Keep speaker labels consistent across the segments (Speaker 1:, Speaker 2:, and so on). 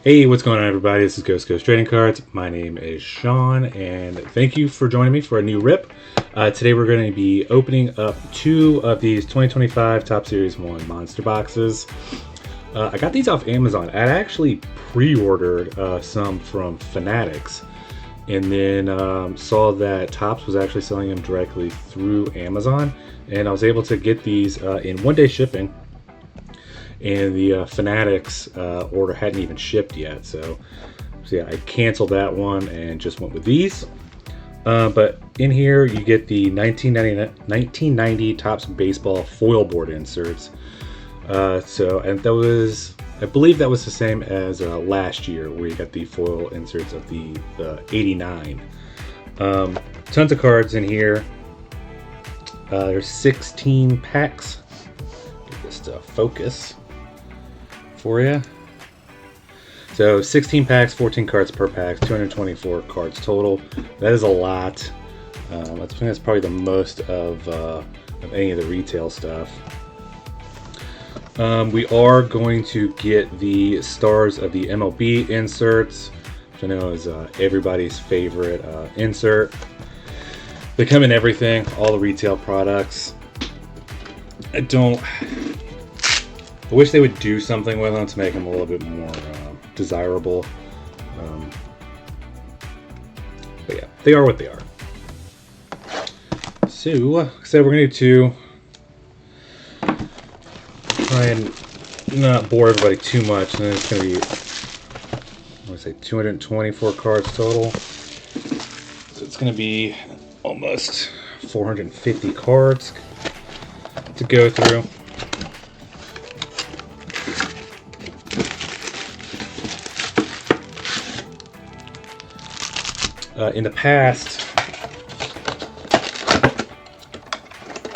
Speaker 1: Hey, what's going on, everybody? This is Ghost Trading Cards. My name is Sean, and thank you for joining me for a new rip. Today we're going to be opening up two of these 2025 Top Series 1 Monster Boxes. I got these off Amazon. I actually pre-ordered some from Fanatics, and then saw that Topps was actually selling them directly through Amazon, and I was able to get these in one-day shipping. And the Fanatics order hadn't even shipped yet, so yeah, I canceled that one and just went with these. But in here you get the 1990 Topps baseball foil board inserts. And that was, I believe that was the same as last year, where you got the foil inserts of the 89. Tons of cards in here. There's 16 packs. Get this to focus for you. So 16 packs, 14 cards per pack, 224 cards total. That is a lot. I think that's probably the most of any of the retail stuff. We are going to get the stars of the MLB inserts, which I know is everybody's favorite insert. They come in everything, all the retail products. I wish they would do something with them to make them a little bit more desirable. But yeah, they are what they are. So, like I said, we're going to try and not bore everybody too much. And then it's going to be, I want to say 224 cards total. So it's going to be almost 450 cards to go through. In the past,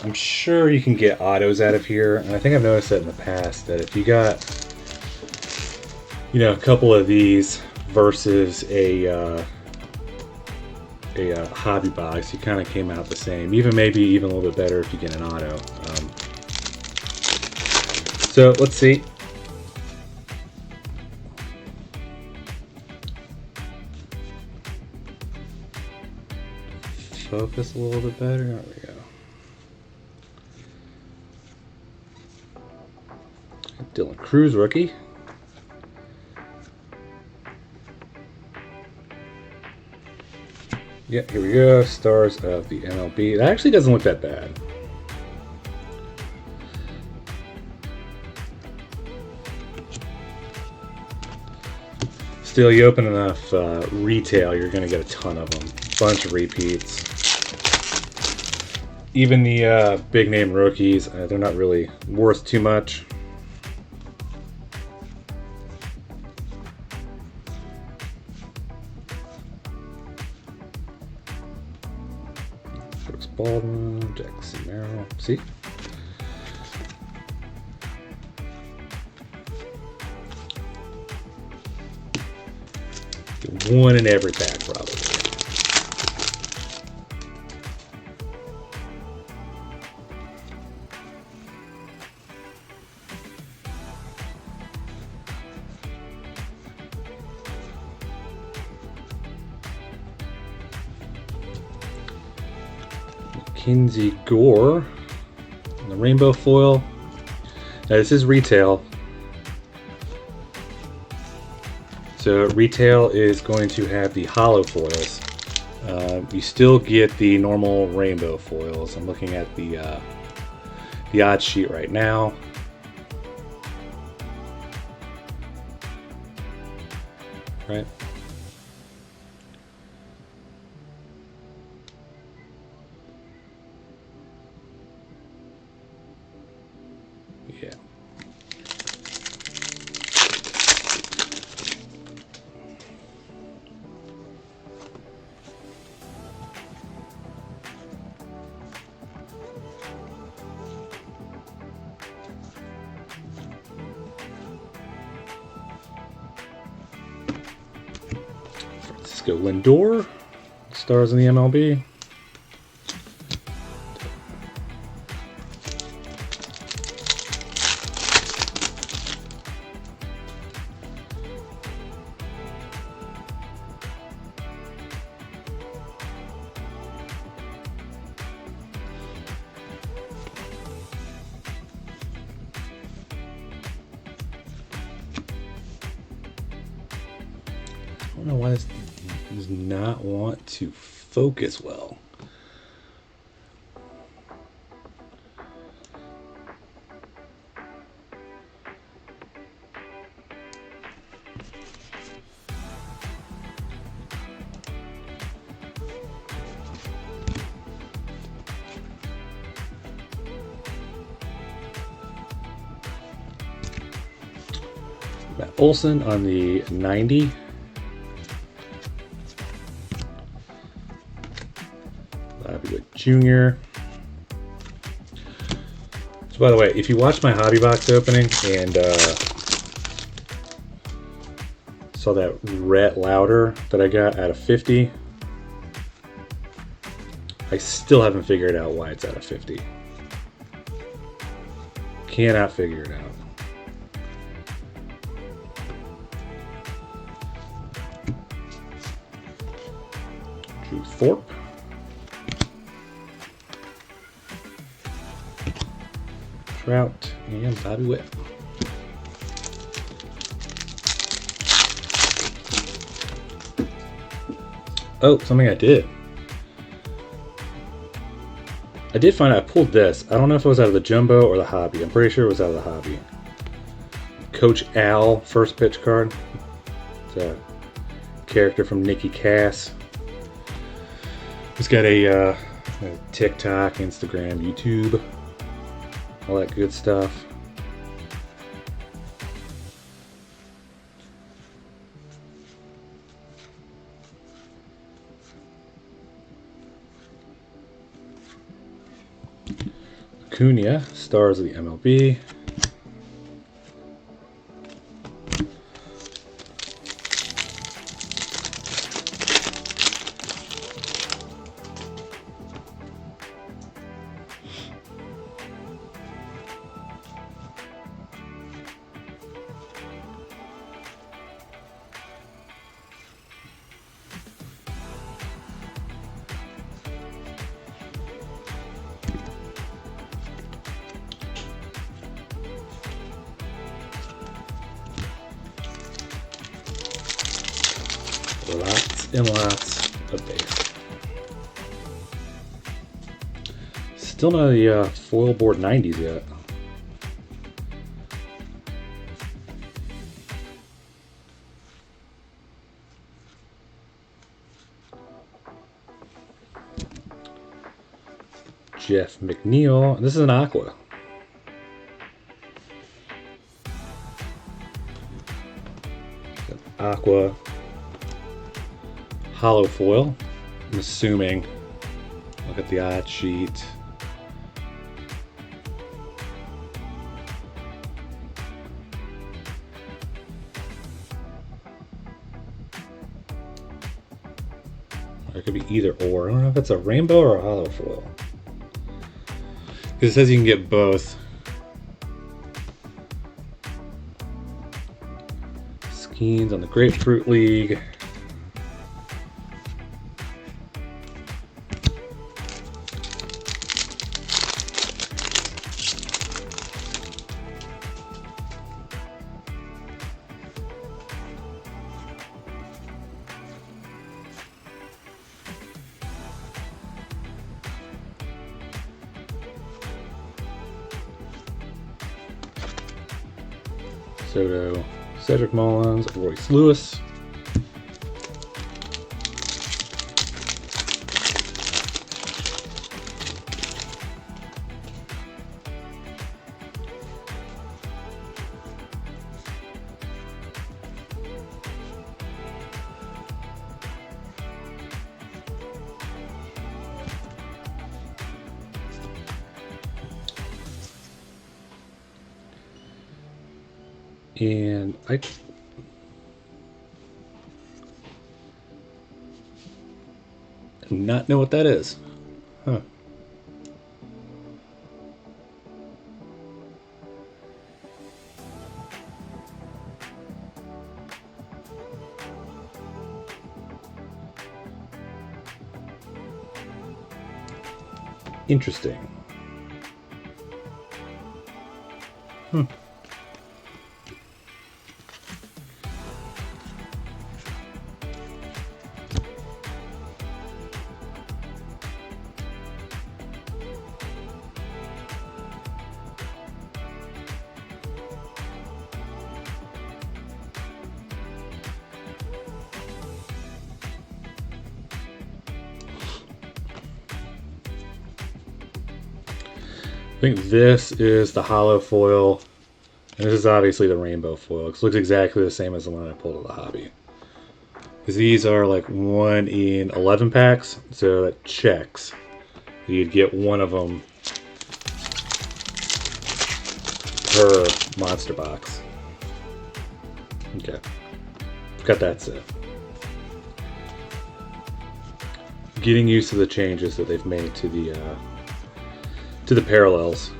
Speaker 1: I'm sure you can get autos out of here, and I think I've noticed that in the past, that if you got, a couple of these versus a hobby box, you kind of came out the same. Maybe even a little bit better if you get an auto. So let's see. Focus a little bit better. There we go. Dylan Cruz rookie. Yeah, here we go. Stars of the MLB. That actually doesn't look that bad. Still, you open enough retail, you're going to get a ton of them. Bunch of repeats. Even the big name rookies, they're not really worth too much. Brooks Baldwin, Jackson Merrill. See? Get one in every pack, probably. Kinsey Gore, the rainbow foil. Now this is retail, so retail is going to have the hollow foils. You still get the normal rainbow foils. I'm looking at the odd sheet right now. Right. Yeah. Francisco Lindor, stars in the MLB. don't know why this does not want to focus well. Matt Olson on the 90. Junior. So by the way, if you watch my hobby box opening and saw that Rhett Louder that I got out of 50, I still haven't figured out why it's out of 50. Cannot figure it out. Drew Thorpe. Trout and Bobby Witt. Oh, something I did. I did find out I pulled this. I don't know if it was out of the jumbo or the hobby. I'm pretty sure it was out of the hobby. Coach Al first pitch card. It's a character from Nikki Cass. He's got a TikTok, Instagram, YouTube. All that good stuff. Acuna, stars of the MLB. Lots and lots of base. Still not the foil board 90s yet. Jeff McNeil. This is an aqua. Aqua. Hollow foil. I'm assuming. Look at the odd sheet. Or it could be either or. I don't know if it's a rainbow or a hollow foil. Because it says you can get both. Skeens on the Grapefruit League. Soto, Cedric Mullins, Royce Lewis. And I do not know what that is. Huh. Interesting. Hmm. think this is the hollow foil, and this is obviously the rainbow foil. It looks exactly the same as the one I pulled at the hobby. Because these are like 1 in 11 packs, so that checks. You'd get one of them per monster box. Okay, got that set. Getting used to the changes that they've made to the parallels.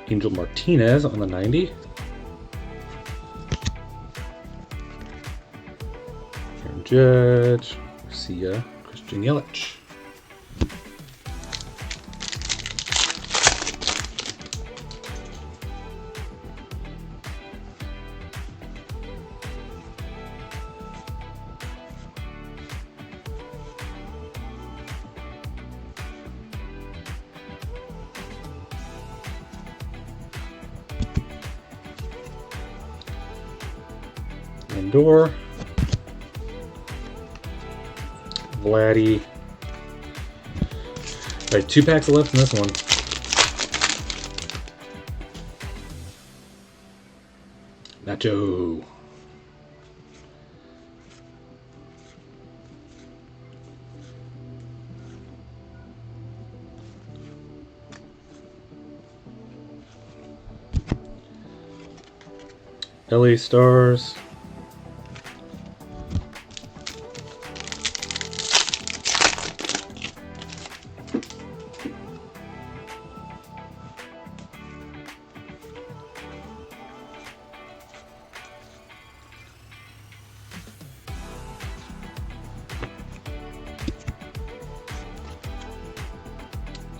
Speaker 1: Angel Martinez on the 90. Aaron Judge, Garcia, Christian Yelich. Lindor, Vladdy. All right, 2 packs left in this one. Nacho. LA Stars.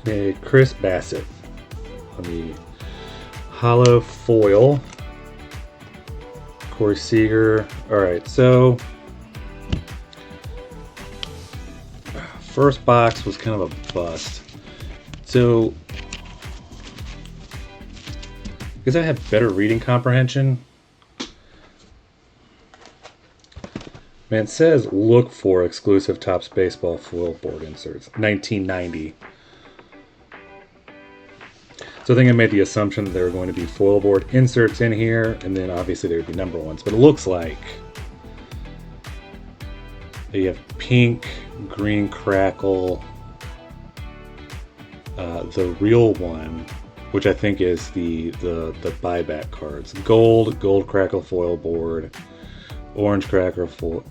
Speaker 1: A Chris Bassett on the hollow foil. Corey Seager. All right, so first box was kind of a bust. So because I have better reading comprehension, man, it says look for exclusive Topps baseball foil board inserts, 1990. So I think I made the assumption that there were going to be foil board inserts in here, and then obviously there would be number ones. But it looks like you have pink, green crackle, the real one, which I think is the buyback cards. Gold crackle foil board, orange crackle foil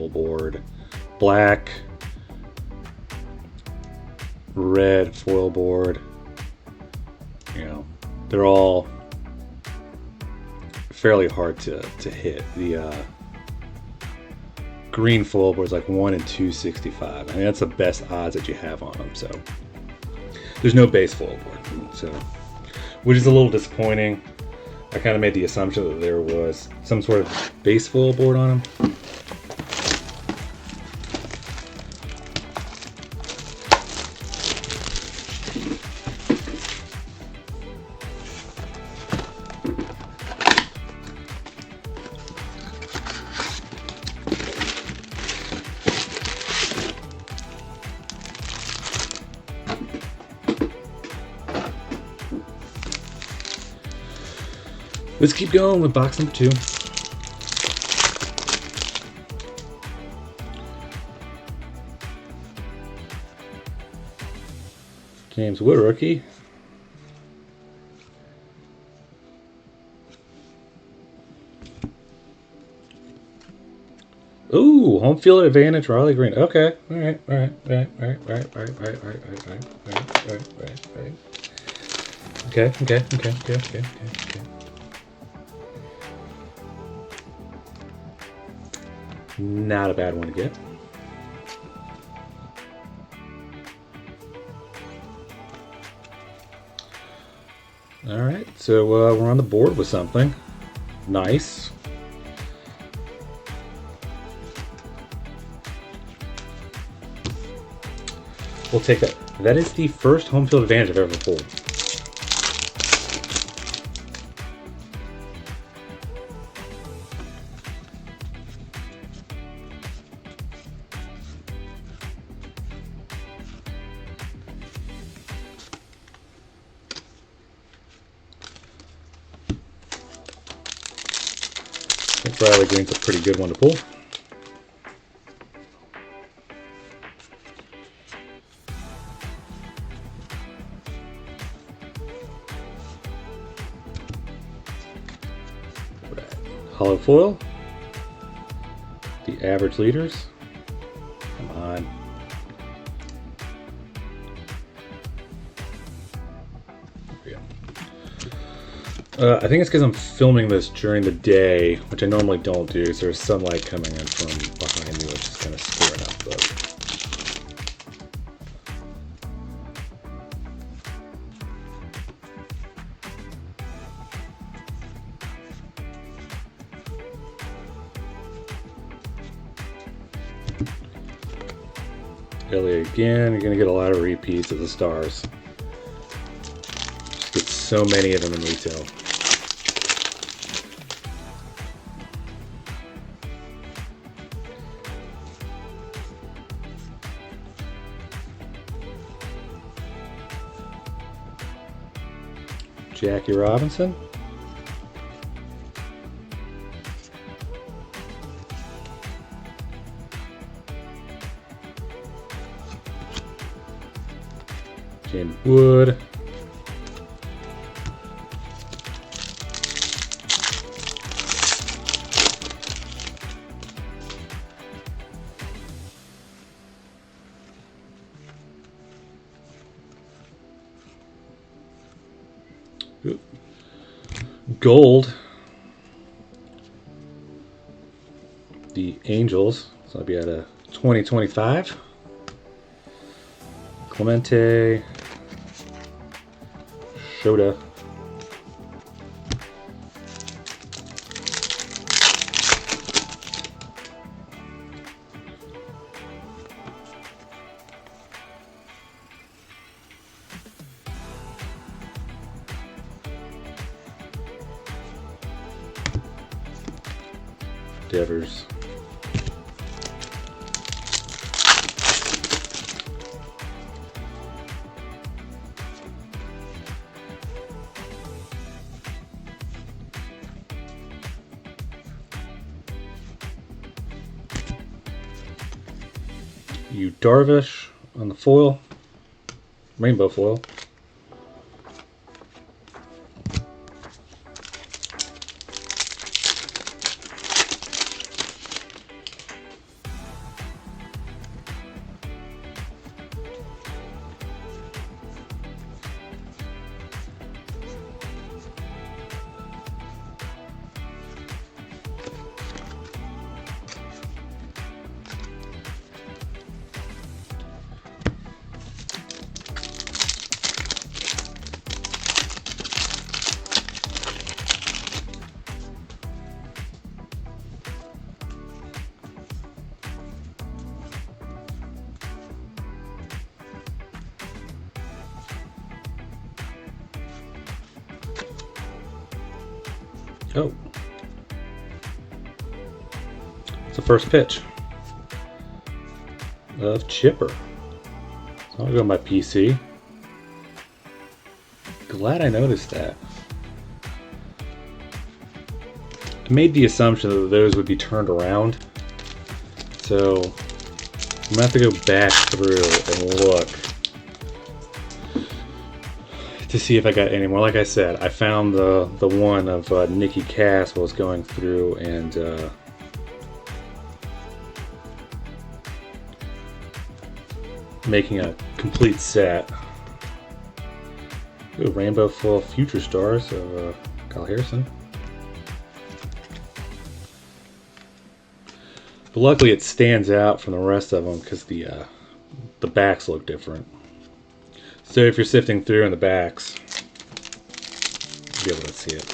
Speaker 1: board, black, red foil board. You know, they're all fairly hard to hit. The green foil board is like 1 in 265. I mean, that's the best odds that you have on them. So there's no base foil board, so which is a little disappointing. I kind of made the assumption that there was some sort of base foil board on them. Let's keep going with box number 2. James Wood rookie. Ooh, home field advantage, Raleigh Green. Okay, all right. Okay. Not a bad one to get. All right, so we're on the board with something. Nice. We'll take that. That is the first home field advantage I've ever pulled. I think Riley Green's a pretty good one to pull. Hollow foil. The average leaders. Come on. I think it's because I'm filming this during the day, which I normally don't do, so there's sunlight coming in from behind me, which is kind of squaring up the Ellie again. You're going to get a lot of repeats of the stars. Just get so many of them in retail. Jackie Robinson. Jane Wood. Gold. The Angels. So I'll be at a 2025. Clemente. Shota. Devers. You Darvish on the foil, rainbow foil. Oh. It's the first pitch of Chipper. So I'll go on my PC. Glad I noticed that. I made the assumption that those would be turned around. So I'm gonna have to go back through and look to see if I got any more. Like I said, I found the one of Nikki Cass while I was going through and making a complete set. Ooh, rainbow full future stars of Kyle Harrison. But luckily it stands out from the rest of them because the backs look different. So if you're sifting through in the backs, you'll be able to see it.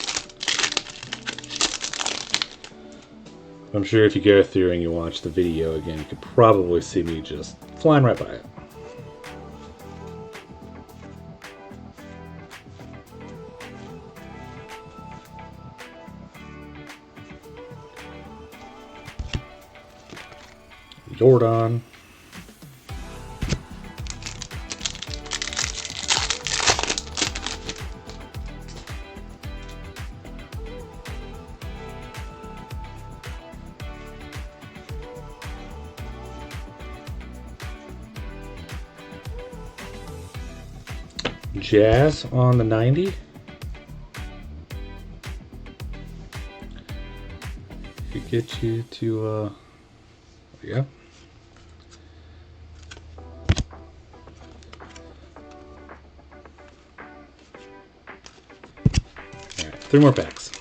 Speaker 1: I'm sure if you go through and you watch the video again, you could probably see me just flying right by it. Jordan. Jazz on the 90. Could get you to yeah. All right, 3 more packs.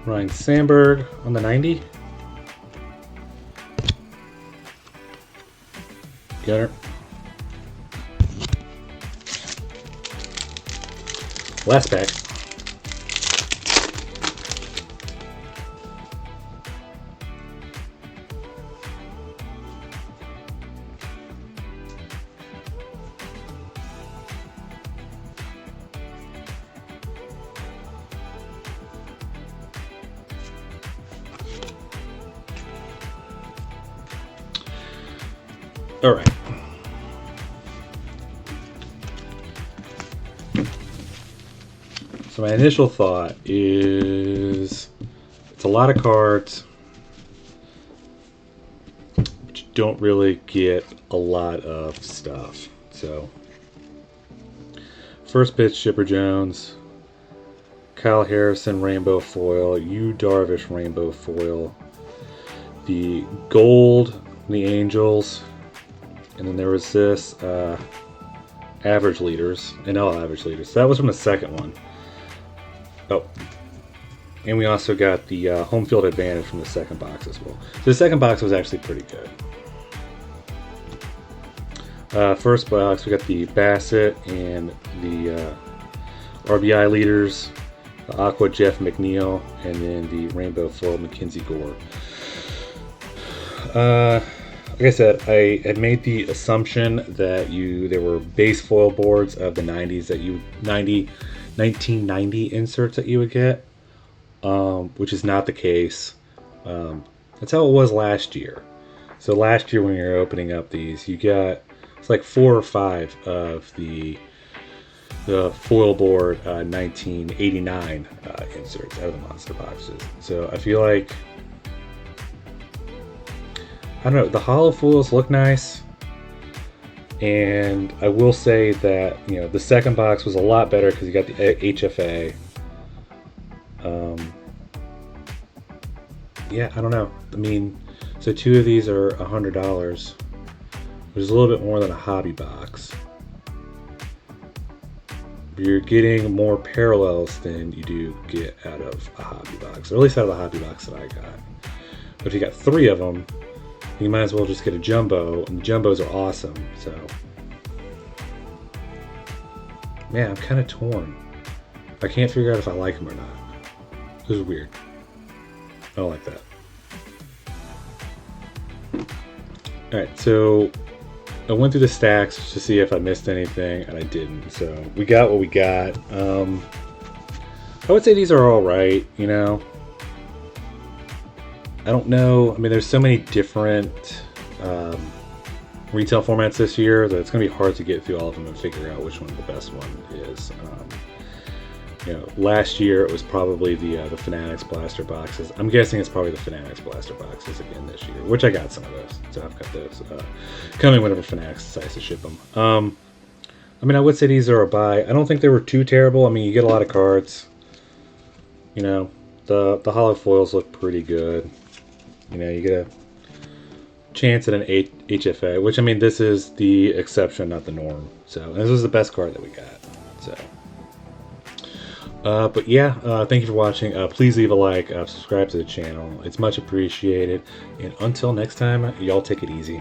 Speaker 1: Ryan Sandberg on the 90. Got her. Last pack. All right. So my initial thought is it's a lot of cards, but you don't really get a lot of stuff. So first pitch, Chipper Jones, Kyle Harrison Rainbow Foil, Yu Darvish Rainbow Foil, the gold, the Angels, and then there was this average leaders, NL average leaders. So that was from the second one. Oh, and we also got the home field advantage from the second box as well. So the second box was actually pretty good. First box, we got the Bassett and the RBI leaders, the Aqua Jeff McNeil, and then the Rainbow Foil Mackenzie Gore. Like I said, I had made the assumption that there were base foil boards of the 90s that 1990 inserts that you would get, which is not the case. That's how it was last year. So last year when you were opening up these, you got it's like 4 or 5 of the foil board 1989 inserts out of the monster boxes. So I feel like, I don't know, the hollow foils look nice, and I will say that, you know, the second box was a lot better because you got the HFA. Yeah, I don't know. I mean, so 2 of these are $100, which is a little bit more than a hobby box. You're getting more parallels than you do get out of a hobby box, or at least out of the hobby box that I got. But if you got 3 of them, you might as well just get a jumbo, and the jumbos are awesome. So, man, I'm kind of torn. I can't figure out if I like them or not. This is weird. I don't like that. Alright, so I went through the stacks to see if I missed anything, and I didn't. So we got what we got. I would say these are all right, you know. I don't know. I mean, there's so many different retail formats this year that it's going to be hard to get through all of them and figure out which one the best one is. You know, last year it was probably the Fanatics blaster boxes. I'm guessing it's probably the Fanatics blaster boxes again this year, which I got some of those. So I've got those coming whenever Fanatics decides to ship them. I mean, I would say these are a buy. I don't think they were too terrible. I mean, you get a lot of cards. You know, the hollow foils look pretty good. You know, you get a chance at an HFA, which, I mean, this is the exception, not the norm. So this was the best card that we got. So, but yeah, thank you for watching. Please leave a like, subscribe to the channel. It's much appreciated. And until next time, y'all take it easy.